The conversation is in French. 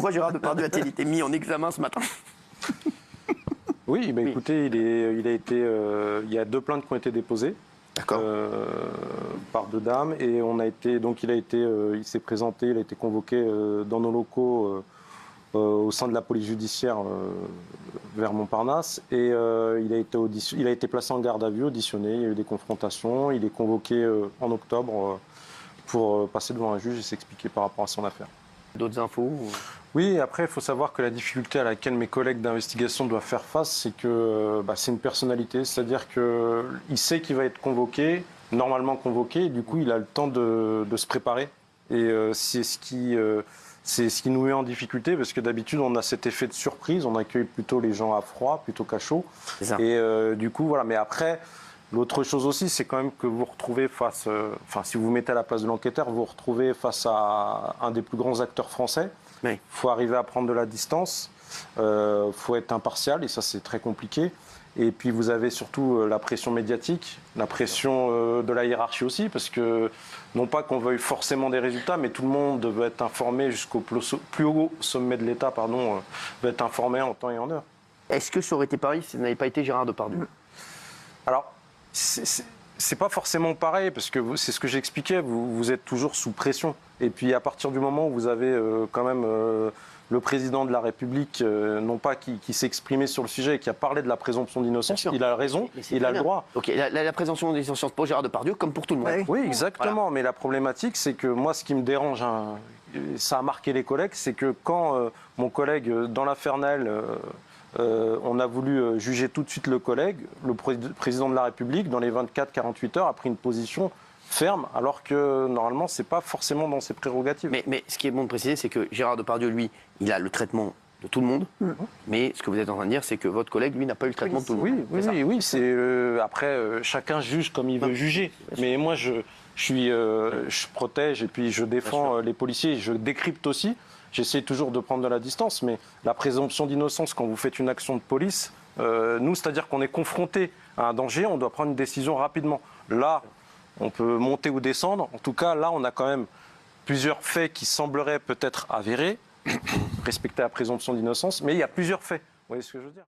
pourquoi Gérard Depardieu a-t-il été mis en examen ce matin? Oui, bah, écoutez, il y a 2 plaintes qui ont été déposées. D'accord. Par 2 dames, et il s'est présenté, il a été convoqué dans nos locaux au sein de la police judiciaire vers Montparnasse, et il a été placé en garde à vue, auditionné, il y a eu des confrontations, il est convoqué en octobre pour passer devant un juge et s'expliquer par rapport à son affaire. D'autres infos? Oui, après, il faut savoir que la difficulté à laquelle mes collègues d'investigation doivent faire face, c'est que c'est une personnalité, c'est-à-dire qu'il sait qu'il va être convoqué, normalement convoqué, et du coup, il a le temps de se préparer. Et c'est ce qui nous met en difficulté, parce que d'habitude, on a cet effet de surprise, on accueille plutôt les gens à froid plutôt qu'à chaud. Et du coup, voilà. Mais après, l'autre chose aussi, c'est quand même que vous vous retrouvez face, si vous vous mettez à la place de l'enquêteur, vous vous retrouvez face à un des plus grands acteurs français. Il faut arriver à prendre de la distance, faut être impartial, et ça c'est très compliqué. Et puis vous avez surtout la pression médiatique, la pression de la hiérarchie aussi, parce que non pas qu'on veuille forcément des résultats, mais tout le monde veut être informé jusqu'au plus haut sommet de l'État, veut être informé en temps et en heure. Est-ce que ça aurait été pareil si ça n'avait pas été Gérard Depardieu? Alors, c'est pas forcément pareil, parce que c'est ce que j'expliquais, vous êtes toujours sous pression. Et puis à partir du moment où vous avez quand même le président de la République, non pas qui s'est exprimé sur le sujet et qui a parlé de la présomption d'innocence, il a raison, il a le droit. Ok, la présomption d'innocence pour Gérard Depardieu, comme pour tout le monde. Oui, exactement, voilà. Mais la problématique, c'est que moi, ce qui me dérange, ça a marqué les collègues, c'est que quand mon collègue, dans l'affaire Naël, on a voulu juger tout de suite le collègue, le président de la République, dans les 24-48 heures, a pris une position ferme, alors que normalement, ce n'est pas forcément dans ses prérogatives. Mais ce qui est bon de préciser, c'est que Gérard Depardieu, lui, il a le traitement de tout le monde, mais ce que vous êtes en train de dire, c'est que votre collègue, lui, n'a pas eu le traitement de tout le monde. Oui. Après, chacun juge comme il veut juger. Mais moi, je protège et puis je défends les policiers, je décrypte aussi. J'essaie toujours de prendre de la distance, mais la présomption d'innocence, quand vous faites une action de police, nous, c'est-à-dire qu'on est confronté à un danger, on doit prendre une décision rapidement. Là, on peut monter ou descendre. En tout cas, là, on a quand même plusieurs faits qui sembleraient peut-être avérés, respecter la présomption d'innocence, mais il y a plusieurs faits. Vous voyez ce que je veux dire ?